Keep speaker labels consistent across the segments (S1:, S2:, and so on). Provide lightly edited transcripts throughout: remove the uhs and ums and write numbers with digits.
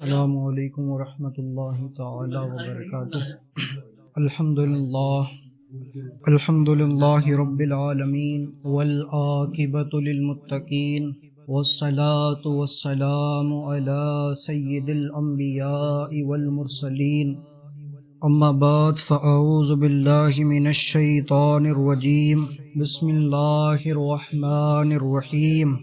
S1: السلام علیکم ورحمۃ اللہ تعالی وبرکاتہ۔ الحمد للہ رب العالمین والعاقبۃ للمتقین والصلاة والسلام علی سید الانبیاء والمرسلین، اما بعد فاعوذ باللہ من الشیطان الرجیم، بسم اللہ الرحمن الرحیم۔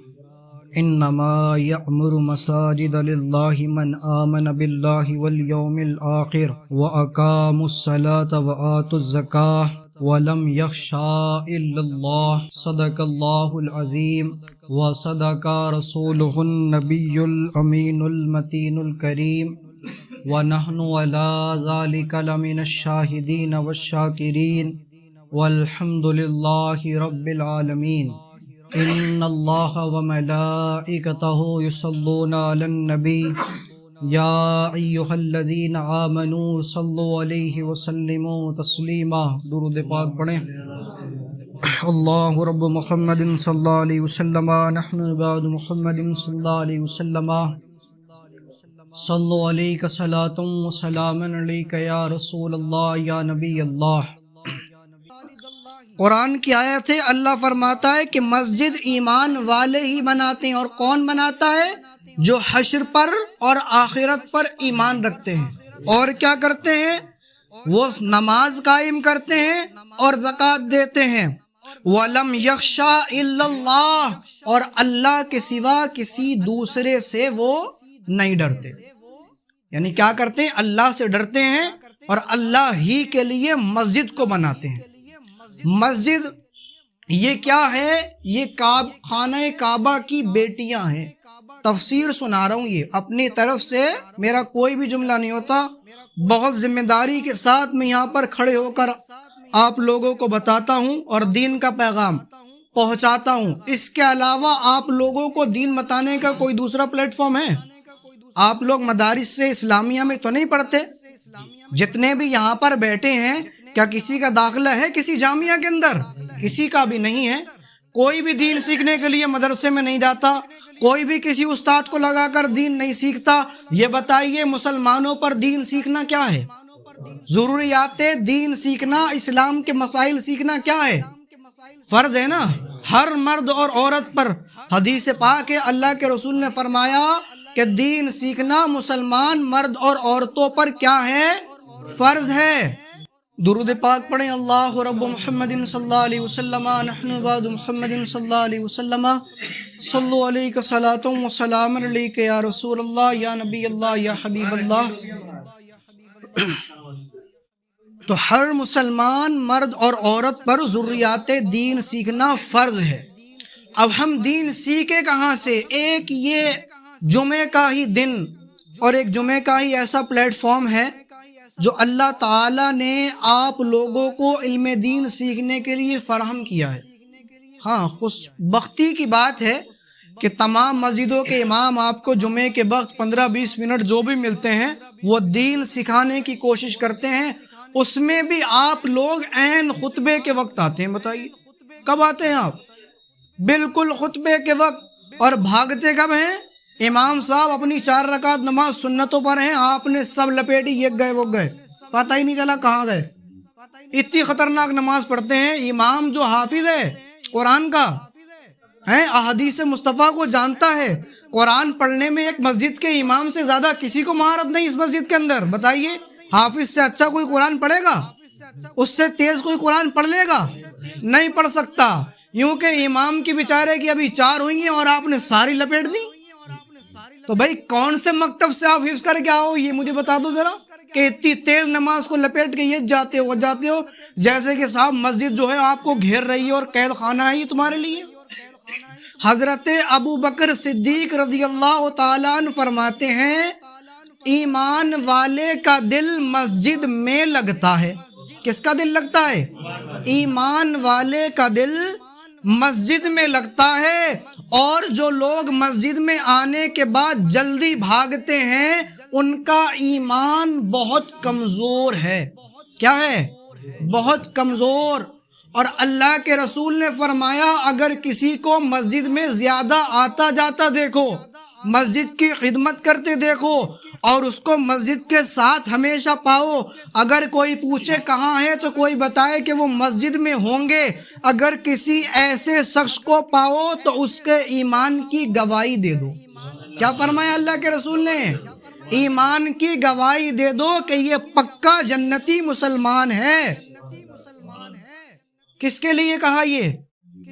S1: انما یأمر مساجد للہ من آمن باللہ والیوم الآخر واقاموا الصلاة وآتوا الزکاة ولم یخشوا الا اللہ، صدق اللہ العظیم وصدق رسولہ النبی الامین المتین الکریم، ونحن علی ذلک لمن الشاہدین والشاکرین، والحمد للہ رب العالمین۔ ان اللہ وملائکتہ یصلون علی النبی یا ایہا الذین آمنوا صلوا علیہ وسلموا تسلیما۔ درود پاک پڑھیں۔ اللہ رب محمد صلی اللہ علیہ وسلم، نحن عباد محمد صلی اللہ علیہ وسلم، صلوا علیک صلاۃ و سلام علیک یا رسول اللہ یا نبی اللہ۔ قرآن کی آیت ہے، اللہ فرماتا ہے کہ مسجد ایمان والے ہی بناتے ہیں، اور کون بناتا ہے؟ جو حشر پر اور آخرت پر ایمان رکھتے ہیں، اور کیا کرتے ہیں؟ وہ نماز قائم کرتے ہیں اور زکوٰۃ دیتے ہیں۔ وَلَمْ يَخْشَا إِلَّا اللَّهُ، اور اللہ کے سوا کسی دوسرے سے وہ نہیں ڈرتے۔ یعنی کیا کرتے ہیں؟ اللہ سے ڈرتے ہیں اور اللہ ہی کے لیے مسجد کو بناتے ہیں۔ مسجد یہ کیا ہے؟ یہ خانہ کعبہ کی بیٹیاں ہیں۔ تفسیر سنا رہا ہوں، یہ اپنی طرف سے میرا کوئی بھی جملہ نہیں ہوتا، بہت ذمہ داری کے ساتھ میں یہاں پر کھڑے ہو کر آپ لوگوں کو بتاتا ہوں اور دین کا پیغام پہنچاتا ہوں۔ اس کے علاوہ آپ لوگوں کو دین بتانے کا کوئی دوسرا پلیٹ فارم ہے؟ آپ لوگ مدارس سے اسلامیہ میں تو نہیں پڑھتے؟ جتنے بھی یہاں پر بیٹھے ہیں، کیا کسی کا داخلہ ہے کسی جامعہ کے اندر؟ کسی کا بھی نہیں ہے۔ کوئی بھی دین سیکھنے کے لیے مدرسے میں نہیں جاتا، کوئی بھی کسی استاد کو لگا کر دین نہیں سیکھتا۔ یہ بتائیے مسلمانوں پر دین سیکھنا کیا ہے؟ ضروریات دین سیکھنا، اسلام کے مسائل سیکھنا کیا ہے؟ فرض ہے نا ہر مرد اور عورت پر۔ حدیث پاک ہے، اللہ کے رسول نے فرمایا کہ دین سیکھنا مسلمان مرد اور عورتوں پر کیا ہے؟ فرض ہے۔ درود پاک پڑھیں۔ اللہ رب محمد صلی اللہ علیہ وسلم، نحن عباد محمد صلی اللہ علیہ وسلم، صلوا علیک صلاۃ و سلام علیک یا رسول اللہ یا نبی اللہ یا حبیب اللہ۔ تو ہر مسلمان مرد اور عورت پر ضروریات دین سیکھنا فرض ہے۔ اب ہم دین سیکھے کہاں سے؟ ایک یہ جمعے کا ہی دن اور ایک جمعے کا ہی ایسا پلیٹ فارم ہے جو اللہ تعالیٰ نے آپ لوگوں کو علم دین سیکھنے کے لیے فراہم کیا ہے۔ ہاں، خوش بختی کی بات ہے کہ تمام مسجدوں کے امام آپ کو جمعے کے وقت 15-20 منٹ جو بھی ملتے ہیں وہ دین سکھانے کی کوشش کرتے ہیں۔ اس میں بھی آپ لوگ عین خطبے کے وقت آتے ہیں۔ بتائیے کب آتے ہیں آپ؟ بالکل خطبے کے وقت۔ اور بھاگتے کب ہیں؟ امام صاحب اپنی 4 رکعت نماز سنتوں پر ہیں، آپ نے سب لپیٹی، یہ گئے وہ گئے، پتہ ہی نہیں چلا کہاں گئے۔ اتنی خطرناک نماز پڑھتے ہیں۔ امام جو حافظ ہے قرآن کا ہے، احادیث مصطفیٰ کو جانتا ہے، قرآن پڑھنے میں ایک مسجد کے امام سے زیادہ کسی کو مہارت نہیں اس مسجد کے اندر۔ بتائیے حافظ سے اچھا کوئی قرآن پڑھے گا؟ اس سے تیز کوئی قرآن پڑھ لے گا؟ نہیں پڑھ سکتا۔ یوں کہ امام کی بیچارے کی ابھی 4 ہوئی ہیں اور آپ نے ساری لپیٹ دی۔ تو بھائی کون سے مکتب سے آپ حفظ کر کے آؤ، یہ مجھے بتا دو ذرا، کہ اتنی تیز نماز کو لپیٹ کے یہ جاتے ہو جیسے کہ صاحب مسجد جو ہے آپ کو گھیر رہی ہے اور قید خانہ ہے یہ تمہارے لیے۔ حضرت ابو بکر صدیق رضی اللہ تعالیٰ عنہ فرماتے ہیں، ایمان والے کا دل مسجد میں لگتا ہے۔ کس کا دل لگتا ہے؟ ایمان والے کا دل مسجد میں لگتا ہے، اور جو لوگ مسجد میں آنے کے بعد جلدی بھاگتے ہیں ان کا ایمان بہت کمزور ہے۔ کیا ہے؟ بہت کمزور۔ اور اللہ کے رسول نے فرمایا اگر کسی کو مسجد میں زیادہ آتا جاتا دیکھو، مسجد کی خدمت کرتے دیکھو اور اس کو مسجد کے ساتھ ہمیشہ پاؤ، اگر کوئی پوچھے کہاں ہے تو کوئی بتائے کہ وہ مسجد میں ہوں گے، اگر کسی ایسے شخص کو پاؤ تو اس کے ایمان کی گواہی دے دو۔ کیا فرمایا اللہ کے رسول نے؟ ایمان کی گواہی دے دو کہ یہ پکا جنتی مسلمان ہے۔ کس کے لیے کہا؟ یہ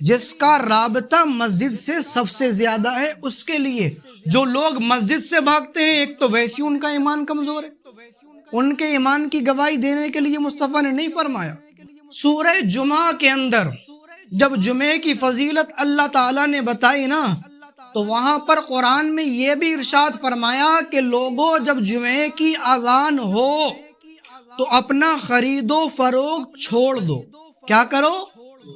S1: جس کا رابطہ مسجد سے سب سے زیادہ ہے، اس کے لیے۔ جو لوگ مسجد سے بھاگتے ہیں، ایک تو ویسی ان کا ایمان کمزور ہے، ان کے ایمان کی گواہی دینے کے لیے مصطفیٰ نے نہیں فرمایا۔ سورہ جمعہ کے اندر جب جمعے کی فضیلت اللہ تعالیٰ نے بتائی نا، تو وہاں پر قرآن میں یہ بھی ارشاد فرمایا کہ لوگوں جب جمعے کی اذان ہو تو اپنا خرید و فروخت چھوڑ دو۔ کیا کرو؟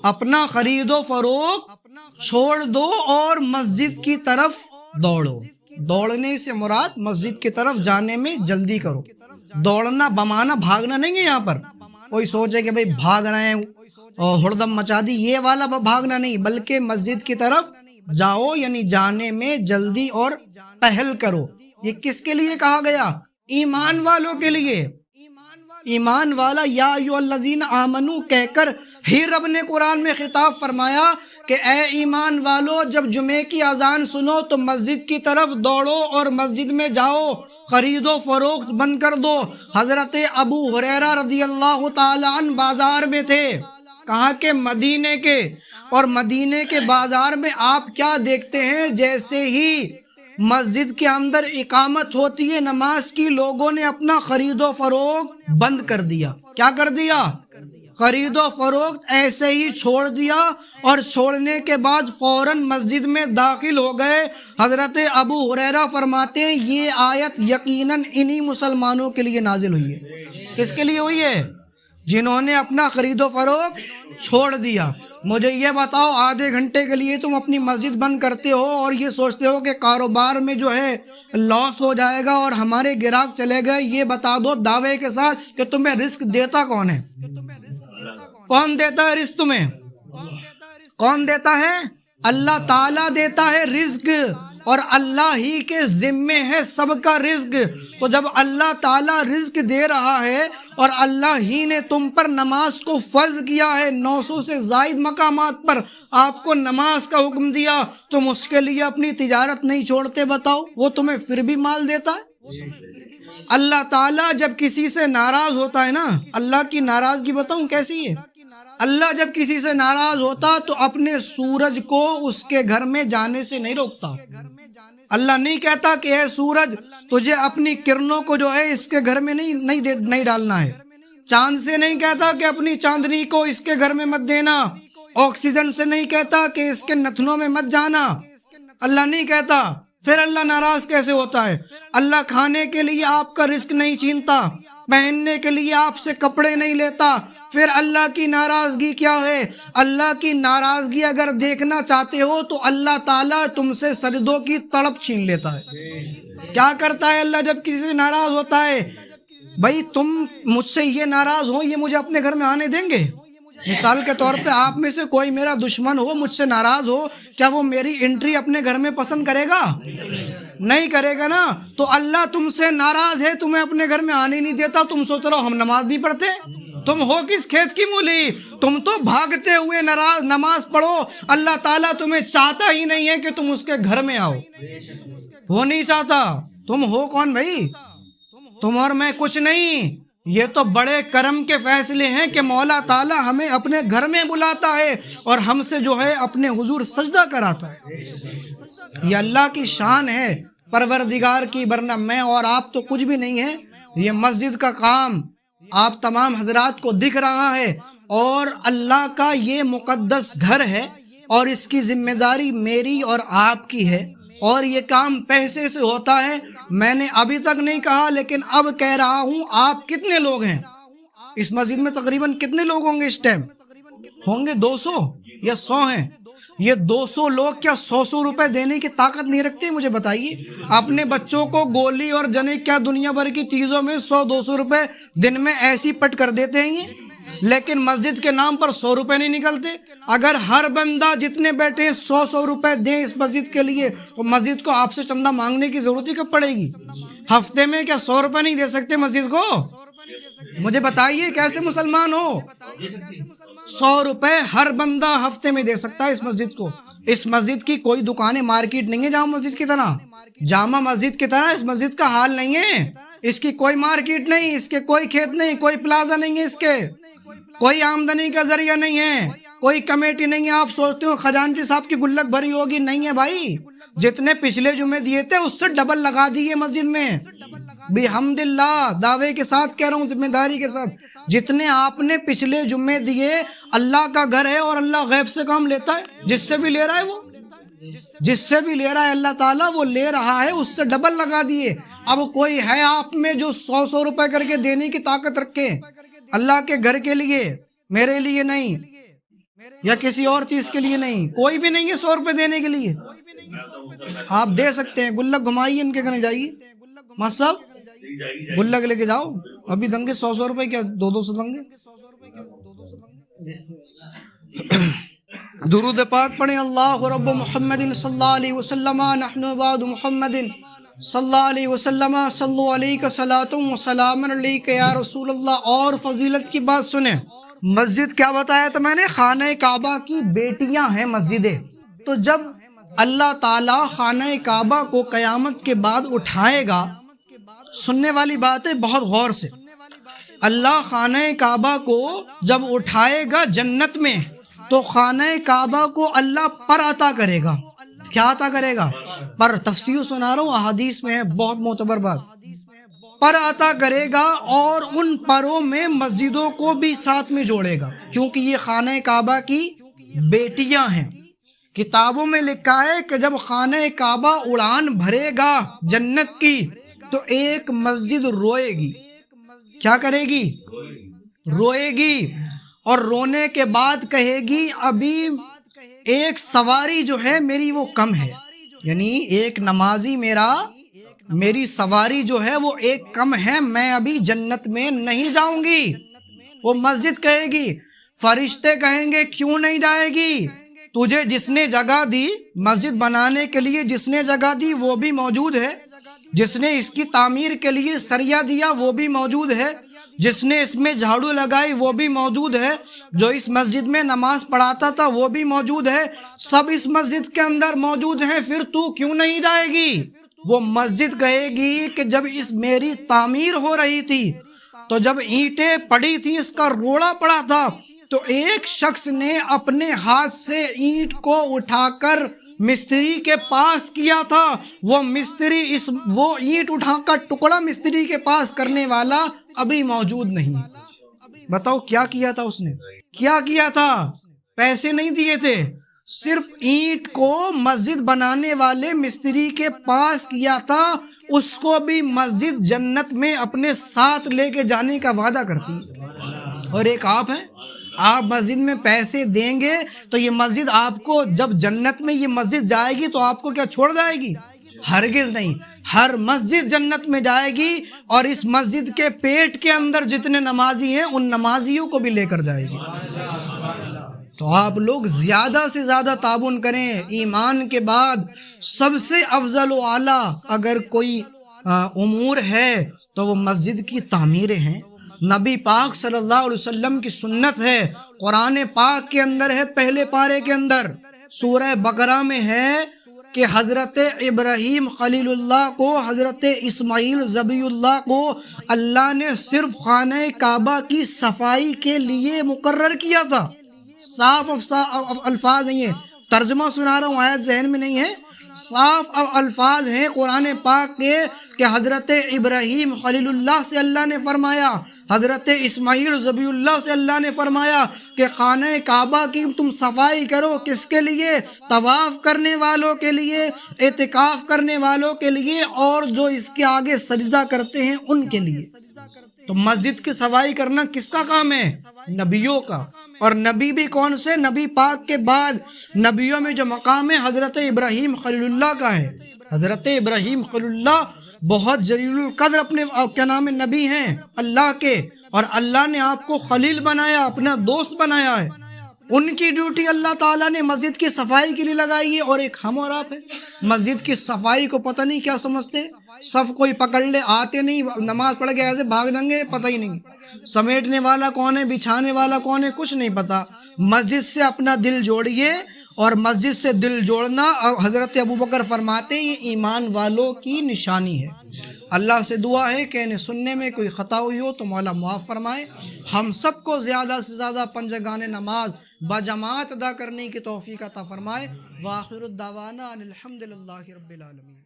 S1: اپنا خرید و فروخت چھوڑ دو اور مسجد کی طرف دوڑو۔ دوڑنے سے مراد مسجد کی طرف جانے میں جلدی کرو۔ دوڑنا بمانا بھاگنا نہیں ہے۔ یہاں پر کوئی سوچے کہ بھئی بھاگ رہے ہیں اور ہڑدم مچا دی، یہ والا بھاگنا نہیں، بلکہ مسجد کی طرف جاؤ، یعنی جانے میں جلدی اور پہل کرو۔ یہ کس کے لیے کہا گیا؟ ایمان والوں کے لیے۔ ایمان والا یا ایھا الذین آمنو کہہ کر ہی رب نے قرآن میں خطاب فرمایا کہ اے ایمان والو، جب جمعے کی اذان سنو تو مسجد کی طرف دوڑو اور مسجد میں جاؤ، خرید و فروخت بند کر دو۔ حضرت ابو ہریرہ رضی اللہ تعالی عنہ بازار میں تھے، کہاں کے؟ مدینے کے، اور مدینے کے بازار میں آپ کیا دیکھتے ہیں؟ جیسے ہی مسجد کے اندر اقامت ہوتی ہے نماز کی، لوگوں نے اپنا خرید و فروخت بند کر دیا۔ کیا کر دیا؟ خرید و فروخت ایسے ہی چھوڑ دیا، اور چھوڑنے کے بعد فوراً مسجد میں داخل ہو گئے۔ حضرت ابو ہریرہ فرماتے ہیں یہ آیت یقیناً انہی مسلمانوں کے لیے نازل ہوئی ہے۔ کس کے لیے ہوئی ہے؟ جنہوں نے اپنا خرید و فروخت چھوڑ دیا۔ مجھے یہ بتاؤ، آدھے گھنٹے کے لیے تم اپنی مسجد بند کرتے ہو اور یہ سوچتے ہو کہ کاروبار میں جو ہے لاس ہو جائے گا اور ہمارے گراہک چلے گئے، یہ بتا دو دعوے کے ساتھ کہ تمہیں رزق دیتا کون ہے؟ کون دیتا ہے رزق تمہیں؟ کون دیتا ہے؟ اللہ تعالیٰ دیتا ہے رزق، اور اللہ ہی کے ذمے ہے سب کا رزق۔ تو جب اللہ تعالیٰ رزق دے رہا ہے اور اللہ ہی نے تم پر نماز کو فرض کیا ہے، 900 سے زائد مقامات پر آپ کو نماز کا حکم دیا، تم اس کے لیے اپنی تجارت نہیں چھوڑتے؟ بتاؤ، وہ تمہیں پھر بھی مال دیتا ہے۔ اللہ تعالیٰ جب کسی سے ناراض ہوتا ہے نا، اللہ کی ناراضگی بتاؤں کیسی ہے؟ اللہ جب کسی سے ناراض ہوتا تو اپنے سورج کو اس کے گھر میں جانے سے نہیں روکتا۔ اللہ نہیں کہتا کہ اے سورج تجھے اپنی کرنوں کو جو ہے اس کے گھر میں نہیں ڈالنا ہے۔ چاند سے نہیں کہتا کہ اپنی چاندنی کو اس کے گھر میں مت دینا۔ آکسیجن سے نہیں کہتا کہ اس کے نتنوں میں مت جانا۔ اللہ نہیں کہتا۔ پھر اللہ ناراض کیسے ہوتا ہے؟ اللہ کھانے کے لیے آپ کا رزق نہیں چھینتا، پہننے کے لیے آپ سے کپڑے نہیں لیتا، پھر اللہ کی ناراضگی کیا ہے؟ اللہ کی ناراضگی اگر دیکھنا چاہتے ہو تو اللہ تعالیٰ تم سے سجدوں کی تڑپ چھین لیتا ہے۔ کیا کرتا ہے اللہ جب کسی سے ناراض ہوتا ہے؟ بھائی تم مجھ سے یہ ناراض ہو، یہ مجھے اپنے گھر میں آنے دیں گے؟ مثال کے طور پہ آپ میں سے کوئی میرا دشمن ہو، مجھ سے ناراض ہو، کیا وہ میری انٹری اپنے گھر میں پسند کرے گا؟ نہیں کرے گا نا۔ تو اللہ تم سے ناراض ہے، تمہیں اپنے گھر میں آنے نہیں دیتا، تم سوچ رہو ہم نماز نہیں پڑھتے؟ تم ہو کس کھیت کی مولی؟ تم تو بھاگتے ہوئے نماز پڑھو۔ اللہ تعالیٰ تمہیں چاہتا ہی نہیں ہے کہ تم اس کے گھر میں آؤ، وہ نہیں چاہتا۔ تم ہو کون بھائی؟ تم اور میں کچھ نہیں۔ یہ تو بڑے کرم کے فیصلے ہیں کہ مولا تعالیٰ ہمیں اپنے گھر میں بلاتا ہے اور ہم سے جو ہے اپنے حضور سجدہ کراتا ہے۔ یہ اللہ کی شان ہے پروردگار کی، ورنہ میں اور آپ تو کچھ بھی نہیں ہے۔ یہ مسجد کا کام آپ تمام حضرات کو دکھ رہا ہے، اور اللہ کا یہ مقدس گھر ہے اور اس کی ذمہ داری میری اور آپ کی ہے، اور یہ کام پیسے سے ہوتا ہے۔ میں نے ابھی تک نہیں کہا لیکن اب کہہ رہا ہوں، آپ کتنے لوگ ہیں اس مسجد میں؟ تقریباً کتنے لوگ ہوں گے اس ٹائم؟ ہوں گے 200 یا 100 ہیں؟ یہ 200 لوگ کیا 100 روپے دینے کی طاقت نہیں رکھتے؟ مجھے بتائیے، اپنے بچوں کو گولی اور جنے کیا دنیا بھر کی چیزوں میں 100-200 روپے دن میں ایسی پٹ کر دیتے ہیں۔ لیکن مسجد کے نام پر 100 روپے نہیں نکلتے۔ اگر ہر بندہ جتنے بیٹھے 100 روپے دیں اس مسجد کے لیے تو مسجد کو آپ سے چندہ مانگنے کی ضرورت ہی کب پڑے گی؟ ہفتے میں کیا 100 روپے نہیں دے سکتے مسجد کو؟ مجھے بتائیے کیسے مسلمان ہو؟ 100 روپے ہر بندہ ہفتے میں دے سکتا ہے اس مسجد کو۔ اس مسجد کی کوئی دکانیں مارکیٹ نہیں ہے جامع مسجد کی طرح، جامع مسجد کی طرح اس مسجد کا حال نہیں ہے۔ اس کی کوئی مارکیٹ نہیں، اس کے کوئی کھیت نہیں، کوئی پلازا نہیں ہے، اس کے کوئی آمدنی کا ذریعہ نہیں ہے، کوئی کمیٹی نہیں ہے۔ آپ سوچتے ہو خزانچی صاحب کی گلک بھری ہوگی، نہیں ہے بھائی۔ جتنے پچھلے جمعے دیے تھے اس سے ڈبل لگا دیے مسجد میں، بحمد اللہ، دعوے کے ساتھ کہہ رہا ہوں، ذمہ داری کے ساتھ۔ جتنے آپ نے پچھلے جمعے دیے، اللہ کا گھر ہے اور اللہ غیب سے کام لیتا ہے، جس سے بھی لے رہا ہے وہ، جس سے بھی لے رہا ہے اللہ تعالیٰ وہ لے رہا ہے، اس سے ڈبل لگا دیے۔ اب کوئی ہے آپ میں جو 100 روپے کر کے دینے کی طاقت رکھے اللہ کے گھر کے لیے، میرے لیے نہیں یا کسی اور چیز کے لیے نہیں؟ کوئی بھی نہیں ہے 100 روپے دینے کے لیے۔ آپ دے سکتے ہیں، گلک گھمائیے ان کے گھر جائیے، مصب گلک لے کے جاؤ، ابھی دیں گے 100 روپے، کیا 200 دیں گے؟ درود پاک پڑھیں، اللہ رب محمد صلی اللہ علیہ وسلم، نحن بعد محمد صلی اللہ علیہ وسلم، صلو علیک صلاۃ و سلام علیک یا رسول اللہ۔ اور فضیلت کی بات سنیں، مسجد کیا بتایا تھا میں نے؟ خانہ کعبہ کی بیٹیاں ہیں مسجدیں۔ تو جب اللہ تعالیٰ خانہ کعبہ کو قیامت کے بعد اٹھائے گا، سننے والی بات ہے بہت غور سے، اللہ خانہ کعبہ کو جب اٹھائے گا جنت میں تو خانہ کعبہ کو اللہ پر عطا کرے گا۔ کیا عطا کرے گا؟ پر۔ تفسیر سنا رہا ہوں، احادیث میں ہے، بہت معتبر بات۔ پر عطا کرے گا اور ان پروں میں مسجدوں کو بھی ساتھ میں جوڑے گا، کیونکہ یہ خانہ کعبہ کی بیٹیاں ہیں۔ کتابوں میں لکھا ہے کہ جب خانہ کعبہ اڑان بھرے گا جنت کی تو ایک مسجد روئے گی۔ کیا کرے گی؟ روئے گی، اور رونے کے بعد کہے گی ابھی ایک سواری جو ہے میری وہ کم ہے، یعنی ایک نمازی میری سواری جو ہے وہ ایک کم ہے، میں ابھی جنت میں نہیں جاؤں گی۔ وہ مسجد کہے گی، فرشتے کہیں گے کیوں نہیں جائے گی؟ تجھے جس نے جگہ دی مسجد بنانے کے لیے، جس نے جگہ دی وہ بھی موجود ہے، جس نے اس کی تعمیر کے لیے سریا دیا وہ بھی موجود ہے، جس نے اس میں جھاڑو لگائی وہ بھی موجود ہے، جو اس مسجد میں نماز پڑھاتا تھا وہ بھی موجود ہے، سب اس مسجد کے اندر موجود ہیں، پھر تو کیوں نہیں جائے گی؟ وہ مسجد کہے گی کہ جب اس میری تعمیر ہو رہی تھی تو جب اینٹیں پڑی تھی، اس کا روڑا پڑا تھا، تو ایک شخص نے اپنے ہاتھ سے اینٹ کو اٹھا کر مستری کے پاس کیا تھا، وہ مستری وہ اینٹ اٹھا کر ٹکڑا مستری کے پاس کرنے والا ابھی موجود نہیں۔ بتاؤ کیا کیا تھا اس نے؟ کیا کیا تھا؟ پیسے نہیں دیے تھے، صرف اینٹ کو مسجد بنانے والے مستری کے پاس کیا تھا۔ اس کو بھی مسجد جنت میں اپنے ساتھ لے کے جانے کا وعدہ کرتی۔ اور ایک آپ ہیں، آپ مسجد میں پیسے دیں گے تو یہ مسجد آپ کو جب جنت میں یہ مسجد جائے گی تو آپ کو کیا چھوڑ جائے گی؟ ہرگز نہیں، ہر مسجد جنت میں جائے گی، اور اس مسجد کے پیٹ کے اندر جتنے نمازی ہیں ان نمازیوں کو بھی لے کر جائے گی۔ تو آپ لوگ زیادہ سے زیادہ تعاون کریں۔ ایمان کے بعد سب سے افضل و اعلیٰ اگر کوئی امور ہے تو وہ مسجد کی تعمیریں ہیں۔ نبی پاک صلی اللہ علیہ وسلم کی سنت ہے، قرآن پاک کے اندر ہے، پہلے پارے کے اندر سورہ بقرہ میں ہے کہ حضرت ابراہیم خلیل اللہ کو، حضرت اسماعیل ذبی اللہ کو اللہ نے صرف خانہ کعبہ کی صفائی کے لیے مقرر کیا تھا۔ صاف الفاظ نہیں ہے، ترجمہ سنا رہا ہوں، آیت ذہن میں نہیں ہے، صاف الفاظ ہیں قرآن پاک کے کہ حضرت ابراہیم خلیل اللہ سے اللہ نے فرمایا، حضرت اسماعیل ذبی اللہ سے اللہ نے فرمایا کہ خانہ کعبہ کی تم صفائی کرو۔ کس کے لیے؟ طواف کرنے والوں کے لیے، اعتکاف کرنے والوں کے لیے، اور جو اس کے آگے سجدہ کرتے ہیں ان کے لیے۔ تو مسجد کی صفائی کرنا کس کا کام ہے؟ نبیوں کا۔ اور نبی بھی کون سے؟ نبی پاک کے بعد نبیوں میں جو مقام ہے حضرت ابراہیم خلیل اللہ کا ہے۔ حضرت ابراہیم خلیل اللہ بہت جلیل القدر اپنے کیا نام ہے نبی ہیں اللہ کے، اور اللہ نے آپ کو خلیل بنایا، اپنا دوست بنایا ہے۔ ان کی ڈیوٹی اللہ تعالیٰ نے مسجد کی صفائی کے لیے لگائی ہے، اور ایک ہم اور آپ ہے۔ مسجد کی صفائی کو پتہ نہیں کیا سمجھتے، صف کوئی پکڑ لے، آتے نہیں، نماز پڑھ کے ایسے بھاگ جائیں گے، پتہ ہی نہیں سمیٹنے والا کون ہے، بچھانے والا کون ہے، کچھ نہیں پتہ۔ مسجد سے اپنا دل جوڑیے، اور مسجد سے دل جوڑنا، اور حضرت ابوبکر فرماتے یہ ایمان والوں کی نشانی ہے۔ اللہ سے دعا ہے کہ انہیں سننے میں کوئی خطا ہوئی ہو تو مولا معاف فرمائے، ہم سب کو زیادہ سے زیادہ پنجگان نماز بجماعت ادا کرنے کی توفیق عطا فرمائے۔ وآخر الدعوانا ان الحمد للہ رب العالمین۔